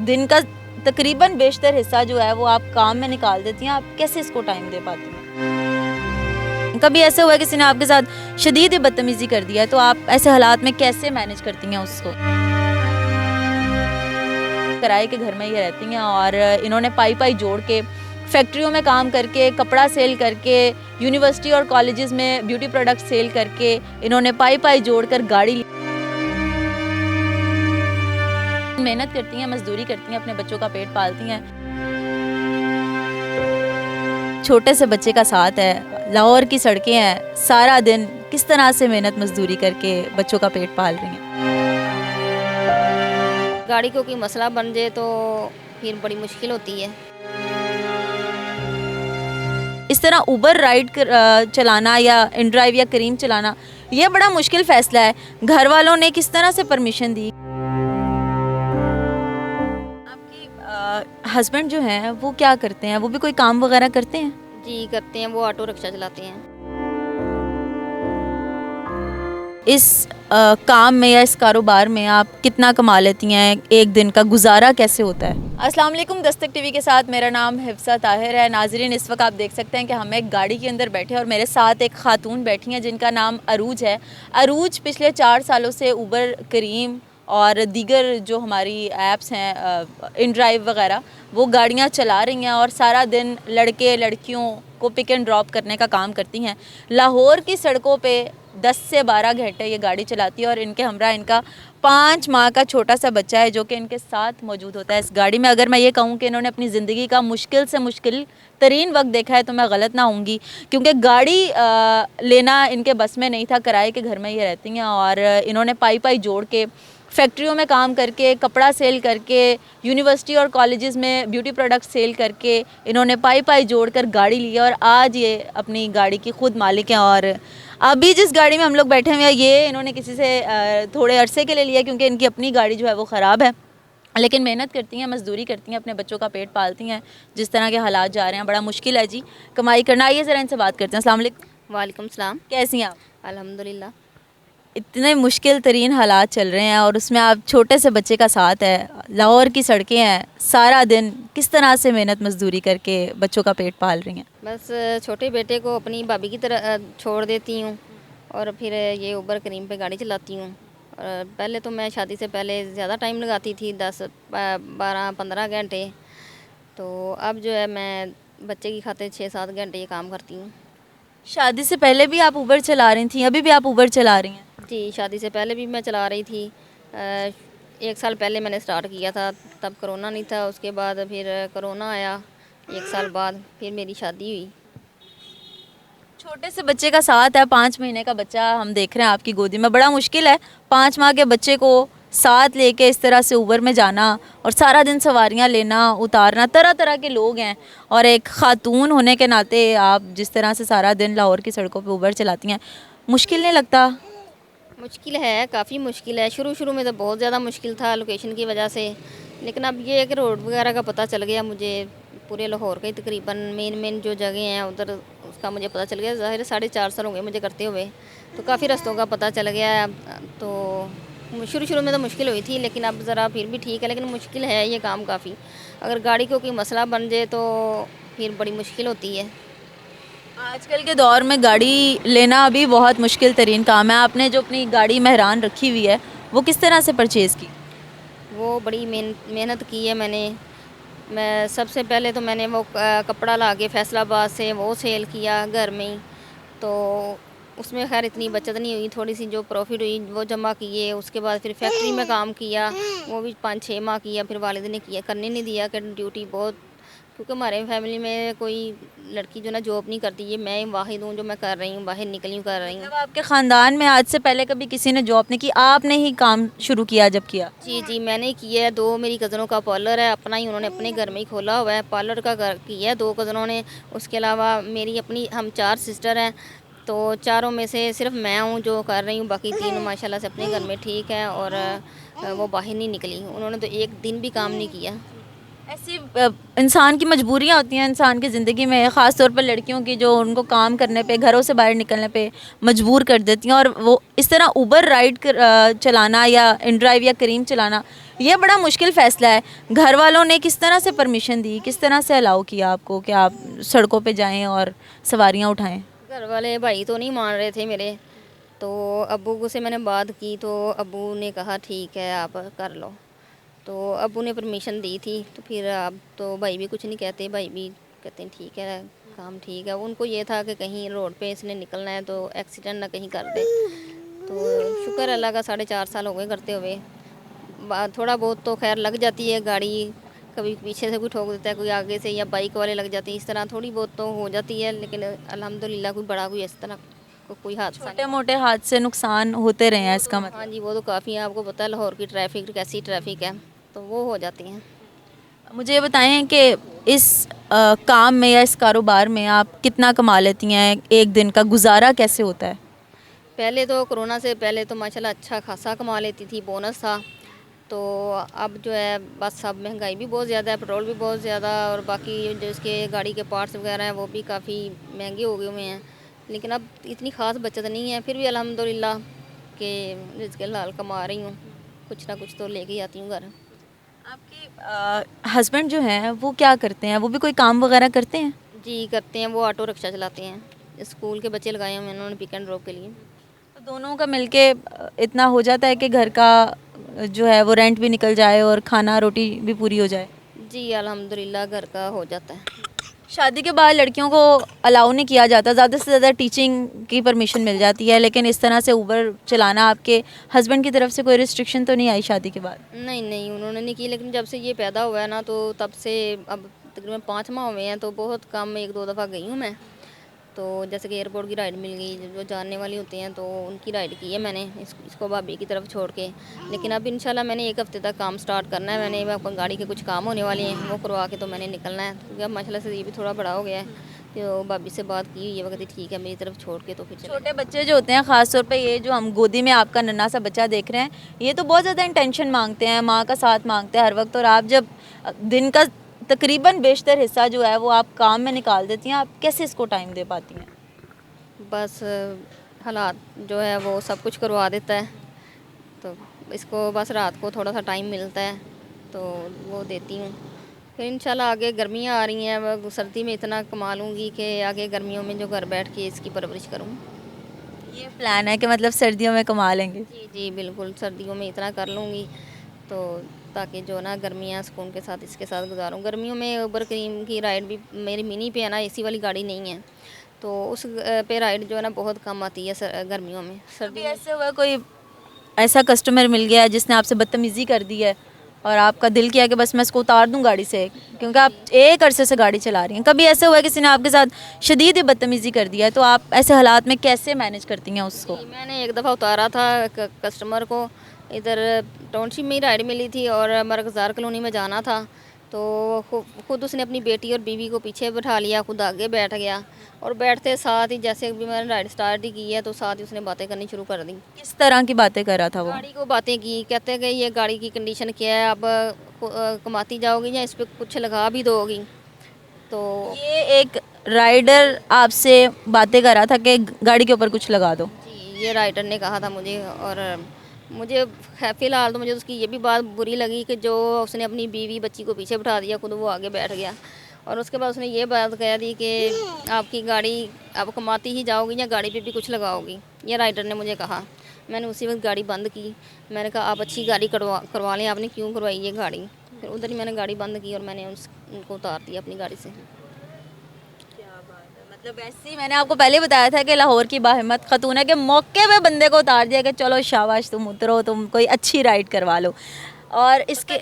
दिन का तकरीबन बेशतर हिस्सा जो है वो आप काम में निकाल देती हैं, आप कैसे इसको टाइम दे पाती हैं? कभी ऐसा हुआ है किसी ने आपके साथ शदीद ही बदतमीज़ी कर दिया है, तो आप ऐसे हालात में कैसे मैनेज करती हैं उसको? किराए के घर में ये रहती हैं और इन्होंने पाई जोड़ के फैक्ट्रियों में काम करके, कपड़ा सेल करके, यूनिवर्सिटी और कॉलेजेस में ब्यूटी प्रोडक्ट सेल करके इन्होंने पाई जोड़कर गाड़ी ली। मेहनत करती हैं, मजदूरी करती हैं, अपने बच्चों का पेट पालती हैं। छोटे से बच्चे का साथ है, लाहौर की सड़कें हैं, सारा दिन किस तरह से मेहनत मजदूरी करके बच्चों का पेट पाल रही हैं। गाड़ी को कोई मसला बन जाए तो फिर बड़ी मुश्किल होती है। इस तरह उबर राइड चलाना या इनड्राइव या करीम चलाना ये बड़ा मुश्किल फ़ैसला है। घर वालों ने किस तरह से परमिशन दी? आपके हस्बैंड जो हैं वो क्या करते हैं? वो भी कोई काम वगैरह करते हैं? जी करते हैं, वो ऑटो रिक्शा चलाते हैं। इस काम में या इस कारोबार में आप कितना कमा लेती हैं? एक दिन का गुजारा कैसे होता है? अस्सलाम वालेकुम, दस्तक टीवी के साथ मेरा नाम हिफ्सा ताहिर है। नाज़रीन, इस वक्त आप देख सकते हैं कि हम एक गाड़ी के अंदर बैठे हैं और मेरे साथ एक खातून बैठी हैं जिनका नाम अरूज है। अरूज पिछले 4 सालों से उबर, करीम और दीगर जो हमारी ऐप्स हैं इनड्राइव वगैरह वो गाड़ियाँ चला रही हैं और सारा दिन लड़के लड़कियों को पिक एंड ड्रॉप करने का काम करती हैं। लाहौर की सड़कों पे 10 से 12 घंटे ये गाड़ी चलाती है और इनके हमरा इनका 5 माह का छोटा सा बच्चा है जो कि इनके साथ मौजूद होता है इस गाड़ी में। अगर मैं ये कहूँ कि इन्होंने अपनी ज़िंदगी का मुश्किल से मुश्किल तरीन वक्त देखा है तो मैं गलत ना होंगी, क्योंकि गाड़ी लेना इनके बस में नहीं था। किराए के घर में ये रहती हैं और इन्होंने पाई जोड़ के फैक्ट्रियों में काम करके, कपड़ा सेल करके, यूनिवर्सिटी और कॉलेजेस में ब्यूटी प्रोडक्ट सेल करके इन्होंने पाई जोड़कर गाड़ी ली है और आज ये अपनी गाड़ी की खुद मालिक हैं। और अभी जिस गाड़ी में हम लोग बैठे हुए हैं ये इन्होंने किसी से थोड़े अरसे के लिए लिया क्योंकि इनकी अपनी गाड़ी जो है वो ख़राब है, लेकिन मेहनत करती हैं, मजदूरी करती हैं, अपने बच्चों का पेट पालती हैं। जिस तरह के हालात जा रहे हैं बड़ा मुश्किल है जी कमाई करना। आइए ज़रा इनसे बात करते हैं। अस्सलाम वालेकुम। वालेकुम सलाम। कैसी हैं आप? अल्हम्दुलिल्लाह। इतने मुश्किल तरीन हालात चल रहे हैं और उसमें आप छोटे से बच्चे का साथ है, लाहौर की सड़कें हैं, सारा दिन किस तरह से मेहनत मजदूरी करके बच्चों का पेट पाल रही हैं? बस छोटे बेटे को अपनी भाभी की तरह छोड़ देती हूँ और फिर ये उबर करीम पे गाड़ी चलाती हूँ। और पहले तो मैं शादी से पहले ज़्यादा टाइम लगाती थी, 10-12-15 घंटे। तो अब जो है मैं बच्चे की खातिर 6-7 घंटे ये काम करती हूँ। शादी से पहले भी आप उबर चला रही थी? अभी भी आप उबर चला रही हैं? जी, शादी से पहले भी मैं चला रही थी। 1 साल पहले मैंने स्टार्ट किया था, तब कोरोना नहीं था। उसके बाद फिर कोरोना आया, 1 साल बाद फिर मेरी शादी हुई। छोटे से बच्चे का साथ है, 5 महीने का बच्चा हम देख रहे हैं आपकी गोदी में। बड़ा मुश्किल है 5 माह के बच्चे को साथ लेके इस तरह से उबर में जाना और सारा दिन सवारियां लेना, उतारना। तरह तरह के लोग हैं और एक ख़ातून होने के नाते आप जिस तरह से सारा दिन लाहौर की सड़कों पे उबर चलाती हैं, मुश्किल नहीं लगता? मुश्किल है, काफ़ी मुश्किल है। शुरू में तो बहुत ज़्यादा मुश्किल था लोकेशन की वजह से, लेकिन अब ये है कि रोड वगैरह का पता चल गया मुझे। पूरे लाहौर के तकरीबन मेन जो जगह हैं उधर उसका मुझे पता चल गया। ज़ाहिर 4.5 साल हो गए मुझे करते हुए, तो काफ़ी रास्तों का पता चल गया है। तो शुरू में तो मुश्किल हुई थी, लेकिन अब ज़रा फिर भी ठीक है, लेकिन मुश्किल है ये काम काफ़ी। अगर गाड़ी को कोई मसला बन जाए तो फिर बड़ी मुश्किल होती है। आजकल के दौर में गाड़ी लेना अभी बहुत मुश्किल तरीन काम है। आपने जो अपनी गाड़ी मेहरान रखी हुई है वो किस तरह से परचेज़ की? वो बड़ी मेहनत की है मैंने। मैं सबसे पहले तो मैंने वो कपड़ा ला के फैसलाबाद से वो सेल किया घर में ही। तो उसमें खैर इतनी बचत नहीं हुई, थोड़ी सी जो प्रॉफिट हुई वो जमा किए। उसके बाद फिर फैक्ट्री में काम किया, वो भी 5-6 माह किया। फिर वालिद ने किया, करने नहीं दिया कि ड्यूटी बहुत, क्योंकि हमारे फैमिली में कोई लड़की जो ना जॉब नहीं करती। ये मैं वाहिद हूँ जो मैं कर रही हूँ, बाहर निकली हूँ, कर रही हूँ। मतलब आपके ख़ानदान में आज से पहले कभी किसी ने जॉब नहीं की, आपने ही काम शुरू किया जब किया? जी मैंने किया है। 2 मेरी कज़नों का पार्लर है अपना ही, उन्होंने अपने घर में ही खोला हुआ है। पार्लर का किया है 2 कज़नों ने। उसके अलावा मेरी अपनी, हम 4 सिस्टर हैं, तो चारों में से सिर्फ मैं हूँ जो कर रही हूँ। बाकी 3 माशाल्लाह से अपने घर में ठीक है और वो बाहर नहीं निकली। उन्होंने तो एक दिन भी काम नहीं किया। ऐसी इंसान की मजबूरियाँ होती हैं इंसान की ज़िंदगी में, ख़ास तौर पर लड़कियों की, जो उनको काम करने पे, घरों से बाहर निकलने पे मजबूर कर देती हैं। और वो इस तरह उबर राइड चलाना या इनड्राइव या करीम चलाना ये बड़ा मुश्किल फ़ैसला है। घर वालों ने किस तरह से परमिशन दी, किस तरह से अलाउ किया आपको कि आप सड़कों पे जाएं और सवारियां उठाएं? घर वाले भाई तो नहीं मान रहे थे मेरे, तो अब्बू से मैंने बात की तो अब्बू ने कहा ठीक है आप कर लो। तो अब्बू ने परमिशन दी थी, तो फिर अब तो भाई भी कुछ नहीं कहते, भाई भी कहते हैं ठीक है काम ठीक है। उनको ये था कि कहीं रोड पे इसने निकलना है तो एक्सीडेंट ना कहीं कर दे। तो शुक्र अल्लाह का 4.5 साल हो गए करते हुए। थोड़ा बहुत तो खैर लग जाती है गाड़ी, कभी पीछे से कोई ठोक देता है, कोई आगे से, या बाइक वाले लग जाते हैं, इस तरह थोड़ी बहुत तो हो जाती है। लेकिन अल्हम्दुलिल्लाह कोई बड़ा कोई इस तरह कोई हादसा छोटे मोटे हादसे नुकसान होते रहे हैं इसका नहीं। मतलब। हाँ जी, वो तो काफ़ी है, आपको पता है लाहौर की ट्रैफिक कैसी ट्रैफिक है, तो वो हो जाती हैं। मुझे ये बताएं कि इस काम में या इस कारोबार में आप कितना कमा लेती हैं, एक दिन का गुजारा कैसे होता है? पहले तो कोरोना से पहले तो माशाल्लाह अच्छा खासा कमा लेती थी, बोनस था। तो अब जो है बस अब महंगाई भी बहुत ज़्यादा है, पेट्रोल भी बहुत ज़्यादा, और बाकी जो इसके गाड़ी के पार्ट्स वगैरह हैं वो भी काफ़ी महंगे हो गए हुए हैं। लेकिन अब इतनी ख़ास बचत नहीं है, फिर भी अल्हम्दुलिल्लाह के रिज़्क़ हलाल कमा रही हूँ, कुछ ना कुछ तो लेके ही आती हूँ घर। आपके हस्बैंड जो हैं वो क्या करते हैं? वो भी कोई काम वगैरह करते हैं? जी करते हैं, वो ऑटो रिक्शा चलाते हैं। स्कूल के बच्चे लगाए हुए हैं उन्होंने पिक एंड ड्रॉप के लिए। तो दोनों का मिलके इतना हो जाता है कि घर का जो है वो रेंट भी निकल जाए और खाना रोटी भी पूरी हो जाए? जी अल्हम्दुलिल्लाह घर का हो जाता है। शादी के बाद लड़कियों को अलाउ नहीं किया जाता, ज़्यादा से ज़्यादा टीचिंग की परमिशन मिल जाती है, लेकिन इस तरह से ऊबर चलाना आपके हस्बैंड की तरफ से कोई रिस्ट्रिक्शन तो नहीं आई शादी के बाद? नहीं नहीं उन्होंने नहीं की, लेकिन जब से ये पैदा हुआ है ना तो तब से अब तकरीबन 5 माह हुए हैं, तो बहुत कम 1-2 दफ़ा गई हूँ मैं। तो जैसे कि एयरपोर्ट की राइड मिल गई, जो जानने वाली होती हैं तो उनकी राइड की है मैंने, इसको भाभी की तरफ छोड़ के। लेकिन अब इंशाल्लाह मैंने 1 हफ़्ते तक काम स्टार्ट करना है। मैंने अपनी गाड़ी के कुछ काम होने वाले हैं, वो करवा के तो मैंने निकलना है, क्योंकि अब माशाल्लाह से ये भी थोड़ा बड़ा हो गया है। तो भाभी से बात की, ये वक्त ठीक है मेरी तरफ छोड़ के तो फिर चले। छोटे बच्चे जो होते हैं, ख़ास तौर पे ये जो हम गोदी में आपका नन्हा सा बच्चा देख रहे हैं, ये तो बहुत ज़्यादा इंटेंशन मांगते हैं, माँ का साथ मांगते हैं हर वक्त। और आप जब दिन का तकरीबन बेशतर हिस्सा जो है वो आप काम में निकाल देती हैं, आप कैसे इसको टाइम दे पाती हैं? बस हालात जो है वो सब कुछ करवा देता है, तो इसको बस रात को थोड़ा सा टाइम मिलता है तो वो देती हूँ। फिर इंशाल्लाह आगे गर्मियाँ आ रही हैं, वो सर्दी में इतना कमा लूँगी कि आगे गर्मियों में जो घर बैठ के इसकी परवरिश करूँ। ये प्लान है कि मतलब सर्दियों में कमा लेंगे? जी जी बिल्कुल, सर्दियों में इतना कर लूँगी तो ताकि जो ना गर्मियाँ सुकून के साथ इसके साथ गुजारूँ। गर्मियों में ऊबर क्रीम की राइड भी मेरी मिनी पे है ना, एसी वाली गाड़ी नहीं है, तो उस पे राइड जो है ना बहुत कम आती है गर्मियों में। कभी सर्दी ऐसे हुआ कोई ऐसा कस्टमर मिल गया है जिसने आपसे बदतमीज़ी कर दी है और आपका दिल किया कि बस मैं इसको उतार दूं गाड़ी से, क्योंकि आप एक अरसे से गाड़ी चला रही हैं? कभी ऐसे हुआ है किसी ने आपके साथ शदीद ही बदतमीज़ी कर दिया है, तो आप ऐसे हालात में कैसे मैनेज करती हैं उसको? जी, मैंने एक दफ़ा उतारा था कस्टमर को, इधर टाउनशिप में ही राइड मिली थी और मरकज़ार कॉलोनी में जाना था। तो खुद उसने अपनी बेटी और बीवी को पीछे बिठा लिया, खुद आगे बैठ गया, और बैठते साथ ही जैसे भी मैंने राइड स्टार्ट ही की है तो साथ ही उसने बातें करनी शुरू कर दी। किस तरह की बातें कर रहा था वो? गाड़ी को बातें की, कहते कि ये गाड़ी की कंडीशन क्या है, अब कमाती जाओगी या इस पर कुछ लगा भी दोगी। तो ये एक राइडर आपसे बातें कर रहा था कि गाड़ी के ऊपर कुछ लगा दो? जी ये राइटर ने कहा था मुझे, और मुझे फ़िलहाल तो मुझे उसकी ये भी बात बुरी लगी कि जो उसने अपनी बीवी बच्ची को पीछे बिठा दिया, खुद वो आगे बैठ गया। और उसके बाद उसने ये बात कह दी कि आपकी गाड़ी आप कमाती ही जाओगी या गाड़ी पे भी कुछ लगाओगी, ये राइटर ने मुझे कहा। मैंने उसी वक्त गाड़ी बंद की, मैंने कहा आप अच्छी गाड़ी करवा लें, आपने क्यों करवाई ये गाड़ी। फिर उधर ही मैंने गाड़ी बंद की और मैंने उनको उतार दिया अपनी गाड़ी से। मतलब ऐसे ही मैंने आपको पहले बताया था कि लाहौर की बाहिम्मत खतून है कि मौके पे बंदे को उतार दिया कि चलो शाबाश तुम उतरो, तुम कोई अच्छी राइड करवा लो। और इसके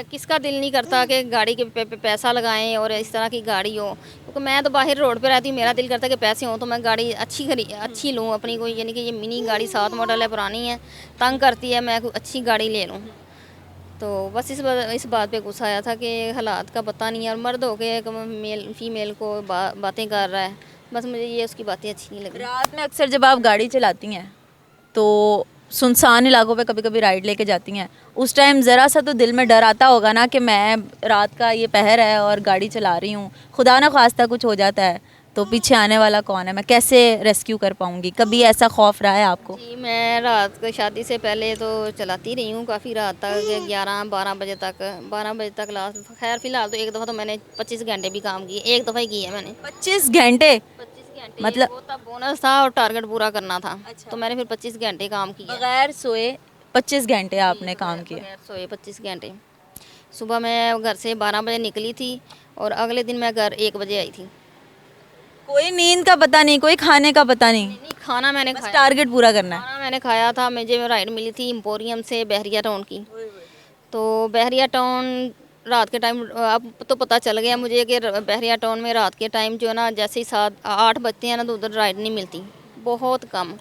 किसका दिल नहीं करता कि गाड़ी के पे पैसा लगाएं और इस तरह की गाड़ी हो, क्योंकि मैं तो बाहर रोड पे रहती हूँ, मेरा दिल करता है कि पैसे हों तो मैं गाड़ी अच्छी लूँ अपनी, कोई यानी कि ये मिनी गाड़ी 7 मॉडल है, पुरानी है, तंग करती है, मैं कोई अच्छी गाड़ी ले लूँ। तो बस इस बात पे गुस्सा आया था कि हालात का पता नहीं है, और मर्द हो के मेल फीमेल को बातें कर रहा है, बस मुझे ये उसकी बातें अच्छी नहीं लगी। रात में अक्सर जब आप गाड़ी चलाती हैं तो सुनसान इलाकों पे कभी कभी राइड लेके जाती हैं, उस टाइम ज़रा सा तो दिल में डर आता होगा ना कि मैं रात का ये पहर है और गाड़ी चला रही हूँ, खुदा ना खास्ता कुछ हो जाता है, तो पीछे आने वाला कौन है, मैं कैसे रेस्क्यू कर पाऊंगी? कभी ऐसा खौफ रहा है आपको? जी, मैं रात को शादी से पहले तो चलाती रही हूँ काफ़ी रात तक, 11 बजे तक लास्ट। खैर फिलहाल तो एक दफ़ा तो मैंने 25 घंटे भी काम किए, एक दफ़ा ही किया मैंने 25 घंटे? 25 घंटे। मतलब वो तब बोनस था और टारगेट पूरा करना था। अच्छा। तो मैंने फिर 25 घंटे काम किया। बगैर सोए 25 घंटे आपने काम किया? बगैर सोए 25 घंटे। सुबह मैं घर से 12 बजे निकली थी और अगले दिन मैं घर 1 बजे आई थी। कोई नींद का पता नहीं, कोई खाने का पता नहीं, नहीं नहीं, खाना मैंने बस खाया। टारगेट पूरा करना है। खाना मैंने खाया था। मुझे राइड मिली थी एम्पोरियम से बहरिया टाउन की। तो बहरिया टाउन रात के टाइम अब तो पता चल गया मुझे कि बहरिया टाउन में रात के टाइम जो है ना, जैसे ही 7-8 बजते हैं ना, तो उधर राइड नहीं मिलती, बहुत कम।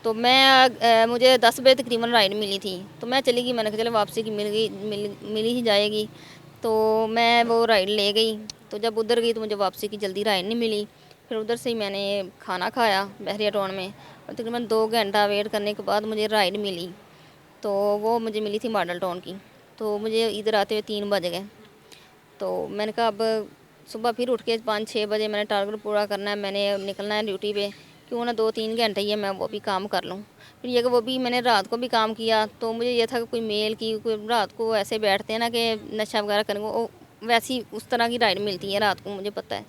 तो मैं मुझे 10 बजे तकरीबन राइड मिली थी, तो मैं चली गई। मैंने कहा चलो वापसी की मिल ही जाएगी। तो मैं वो राइड ले गई। तो जब उधर गई तो मुझे वापसी की जल्दी राइड नहीं मिली। फिर उधर से ही मैंने खाना खाया बहरिया टाउन में, और तकरीबन 2 घंटा वेट करने के बाद मुझे राइड मिली। तो वो मुझे मिली थी मॉडल टाउन की। तो मुझे इधर आते हुए 3 बज गए। तो मैंने कहा अब सुबह फिर उठ के 5-6 बजे मैंने टारगेट पूरा करना है, मैंने निकलना है ड्यूटी पे, क्यों ना 2-3 घंटे ही है मैं वो भी काम कर लूँ। फिर ये कि वो भी मैंने रात को भी काम किया। तो मुझे ये था कि कोई मेल की, कोई रात को ऐसे बैठते हैं ना कि नशा वगैरह करेंगे, वो वैसी उस तरह की राइड मिलती है रात को, मुझे पता है।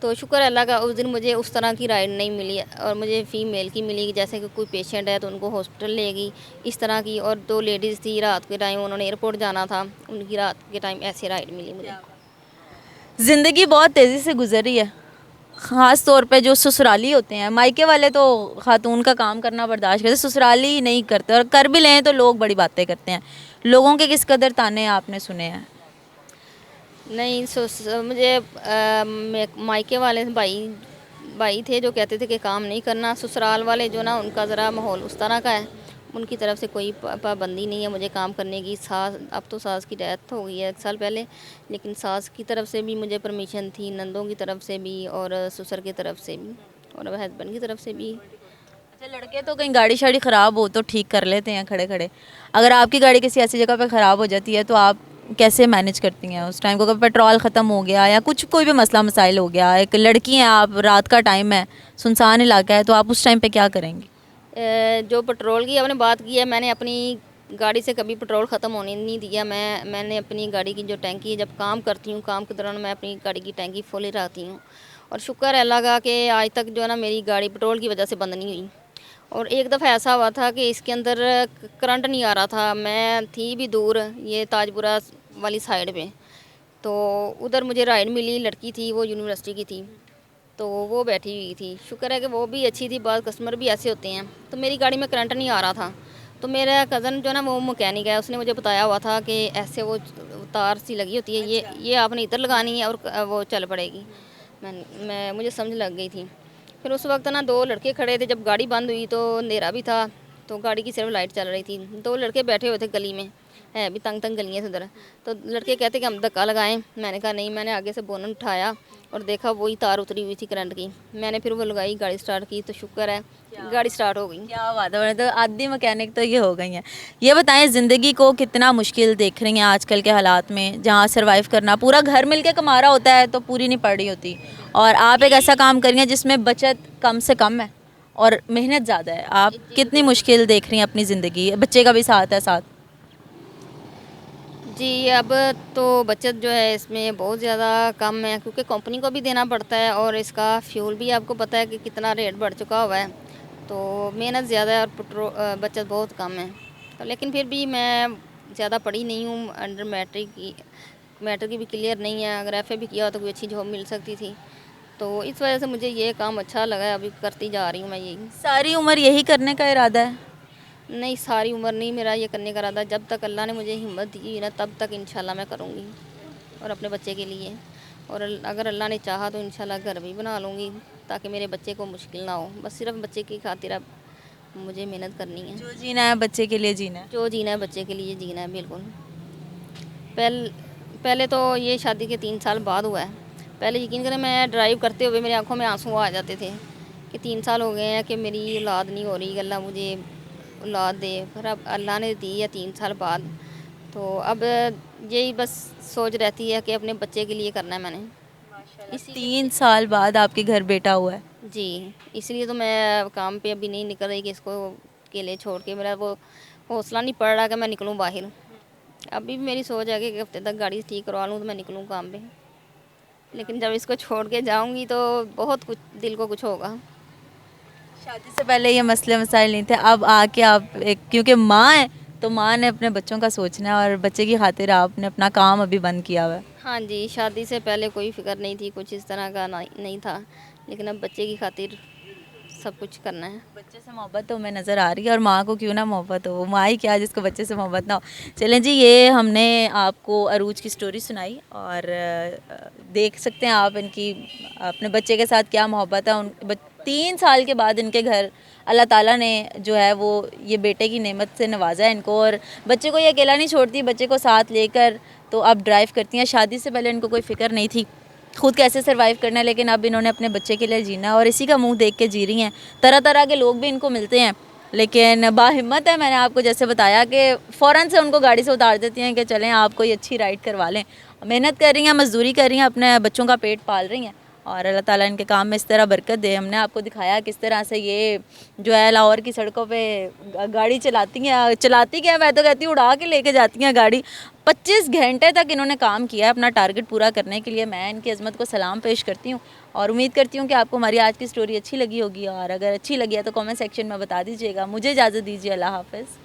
तो शुक्र है अल्लाह का, उस दिन मुझे उस तरह की राइड नहीं मिली और मुझे फ़ीमेल की मिली, जैसे कि कोई पेशेंट है तो उनको हॉस्पिटल ले गई, इस तरह की। और 2 लेडीज़ थी, रात के टाइम उन्होंने एयरपोर्ट जाना था, उनकी रात के टाइम ऐसे राइड मिली मुझे। ज़िंदगी बहुत तेज़ी से गुजर रही है, ख़ास तौर पे जो ससुराली होते हैं। मायके वाले तो खातून का काम करना बर्दाश्त करते, ससुराली नहीं करते, और कर भी लें तो लोग बड़ी बातें करते हैं। लोगों के किस कदर ताने आपने सुने हैं? नहीं मुझे मायके वाले भाई भाई थे जो कहते थे कि काम नहीं करना। ससुराल वाले जो ना, उनका ज़रा माहौल उस तरह का है, उनकी तरफ से कोई पाबंदी नहीं है मुझे काम करने की। सास, अब तो सास की डेथ हो गई है 1 साल पहले, लेकिन सास की तरफ से भी मुझे परमिशन थी, नंदों की तरफ से भी और ससुर की तरफ से भी और हस्बैंड की तरफ से भी। अच्छा, लड़के तो कहीं गाड़ी शाड़ी ख़राब हो तो ठीक कर लेते हैं खड़े खड़े। अगर आपकी गाड़ी किसी ऐसी जगह पे ख़राब हो जाती है तो आप कैसे मैनेज करती हैं उस टाइम को? कभी पेट्रोल ख़त्म हो गया या कुछ कोई भी मसला मसाइल हो गया, एक लड़की हैं आप, रात का टाइम है, सुनसान इलाका है, तो आप उस टाइम पे क्या करेंगी? जो पेट्रोल की आपने बात की है, मैंने अपनी गाड़ी से कभी पेट्रोल ख़त्म होने नहीं दिया। मैंने अपनी गाड़ी की जो टैंकी है, जब काम करती हूँ, काम के दौरान मैं अपनी गाड़ी की टैंकी फुल ही रखती हूँ। और शुक्र है अल्लाह का कि आज तक जो है ना, मेरी गाड़ी पेट्रोल की वजह से बंद नहीं हुई। और एक दफ़ा ऐसा हुआ था कि इसके अंदर करंट नहीं आ रहा था, मैं थी भी दूर, ये ताजपुरा वाली साइड पे। तो उधर मुझे राइड मिली, लड़की थी, वो यूनिवर्सिटी की थी, तो वो बैठी हुई थी। शुक्र है कि वो भी अच्छी थी, बाद कस्टमर भी ऐसे होते हैं। तो मेरी गाड़ी में करंट नहीं आ रहा था, तो मेरा कज़न जो ना, वो मैकेनिक है, उसने मुझे बताया हुआ था कि ऐसे वो तार सी लगी होती है, ये आपने इधर लगानी है और वो चल पड़ेगी। मुझे समझ लग गई थी। फिर उस वक्त ना 2 लड़के खड़े थे, जब गाड़ी बंद हुई तो अंधेरा भी था, तो गाड़ी की सिर्फ लाइट चल रही थी। 2 लड़के बैठे हुए थे गली में, है भी तंग तंग गलियाँ से उधर। तो लड़के कहते कि हम धक्का लगाएं। मैंने कहा नहीं। मैंने आगे से बोनट उठाया और देखा वही तार उतरी हुई थी करंट की। मैंने फिर वो लगाई, गाड़ी स्टार्ट की, तो शुक्र है गाड़ी स्टार्ट हो गई। क्या बात है, वरना तो आधी मैकेनिक तो ये हो गई हैं। ये बताएं, ज़िंदगी को कितना मुश्किल देख रही हैं आजकल के हालात में, जहाँ सर्वाइव करना, पूरा घर मिल के कमा रहा होता है तो पूरी नहीं पड़ रही होती, और आप एक ऐसा काम करेंगे जिसमें बचत कम से कम है और मेहनत ज़्यादा है। आप कितनी मुश्किल देख रही हैं अपनी ज़िंदगी? बच्चे का भी साथ है साथ। जी, अब तो बचत जो है इसमें बहुत ज़्यादा कम है, क्योंकि कंपनी को भी देना पड़ता है और इसका फ्यूल भी आपको पता है कि कितना रेट बढ़ चुका हुआ है। तो मेहनत ज़्यादा है और बचत बहुत कम है। तो लेकिन फिर भी मैं ज़्यादा पढ़ी नहीं हूँ, अंडर मैट्रिक की भी क्लियर नहीं है। अगर एफए भी किया हो तो कोई अच्छी जॉब मिल सकती थी। तो इस वजह से मुझे ये काम अच्छा लगा है, अभी करती जा रही हूँ मैं यही। सारी उम्र यही करने का इरादा है? नहीं, सारी उम्र नहीं मेरा ये करने का इरादा। जब तक अल्लाह ने मुझे हिम्मत दी ना, तब तक इंशाल्लाह मैं करूँगी, और अपने बच्चे के लिए। और अगर अल्लाह ने चाहा तो इंशाल्लाह घर भी बना लूँगी, ताकि मेरे बच्चे को मुश्किल ना हो। बस सिर्फ बच्चे की खातिर अब मुझे मेहनत करनी है। जो जीना है बच्चे के लिए जीना है। जो जीना है बच्चे के लिए जीना है, बिल्कुल। पहले तो ये शादी के 3 साल बाद हुआ है। पहले यकीन करें, मैं ड्राइव करते हुए मेरी आंखों में आंसू आ जाते थे कि 3 साल हो गए हैं कि मेरी औलाद नहीं हो रही, अल्लाह मुझे औलाद दे। पर अब अल्लाह ने दी है 3 साल बाद। तो अब यही बस सोच रहती है कि अपने बच्चे के लिए करना है मैंने। इसी 3 साल बाद आपके घर बेटा हुआ है। जी, इसलिए तो मैं काम पे अभी नहीं निकल रही कि इसको अकेले छोड़ के मेरा वो हौसला नहीं पड़ रहा कि मैं निकलूँ बाहर। अभी भी मेरी सोच है कि 1 हफ्ते तक गाड़ी ठीक करवा लूँ तो मैं निकलूँ काम पे। लेकिन जब इसको छोड़ के जाऊँगी तो बहुत कुछ दिल को कुछ होगा। शादी से पहले ये मसले मसाइल नहीं थे, अब आके आप एक, क्योंकि माँ है तो माँ ने अपने बच्चों का सोचना है और बच्चे की खातिर आपने अपना काम अभी बंद किया हुआ है। हाँ जी, शादी से पहले कोई फ़िक्र नहीं थी, कुछ इस तरह का नहीं था। लेकिन अब बच्चे की खातिर सब कुछ करना है। बच्चे से मोहब्बत तो हमें नज़र आ रही है, और माँ को क्यों ना मोहब्बत हो, वो माँ ही क्या जिसको बच्चे से मोहब्बत ना हो। चलें जी, ये हमने आपको अरूज की स्टोरी सुनाई, और देख सकते हैं आप इनकी अपने बच्चे के साथ क्या मोहब्बत है। 3 साल के बाद इनके घर अल्लाह ताला ने जो है वो ये बेटे की नेमत से नवाजा है इनको, और बच्चे को ये अकेला नहीं छोड़ती, बच्चे को साथ लेकर तो अब ड्राइव करती हैं। शादी से पहले इनको कोई फ़िक्र नहीं थी खुद कैसे सरवाइव करना है, लेकिन अब इन्होंने अपने बच्चे के लिए जीना है और इसी का मुंह देख के जी रही हैं। तरह तरह के लोग भी इनको मिलते हैं, लेकिन बाहिम्मत है। मैंने आपको जैसे बताया कि फ़ौरन से उनको गाड़ी से उतार देती हैं कि चलें आप कोई अच्छी राइड करवा लें। मेहनत कर रही हैं, मजदूरी कर रही हैं, अपने बच्चों का पेट पाल रही हैं, और अल्लाह ताला इनके काम में इस तरह बरकत दे। हमने आपको दिखाया किस तरह से ये जो है लाहौर की सड़कों पे गाड़ी चलाती क्या, मैं तो कहती हूँ उड़ा के लेके जाती हैं गाड़ी। 25 घंटे तक इन्होंने काम किया है अपना टारगेट पूरा करने के लिए। मैं इनकी अज़मत को सलाम पेश करती हूँ और उम्मीद करती हूँ कि आपको हमारी आज की स्टोरी अच्छी लगी होगी, और अगर अच्छी लगी है तो कमेंट सेक्शन में बता दीजिएगा। मुझे इजाज़त दीजिए, अल्लाह हाफ़िज़।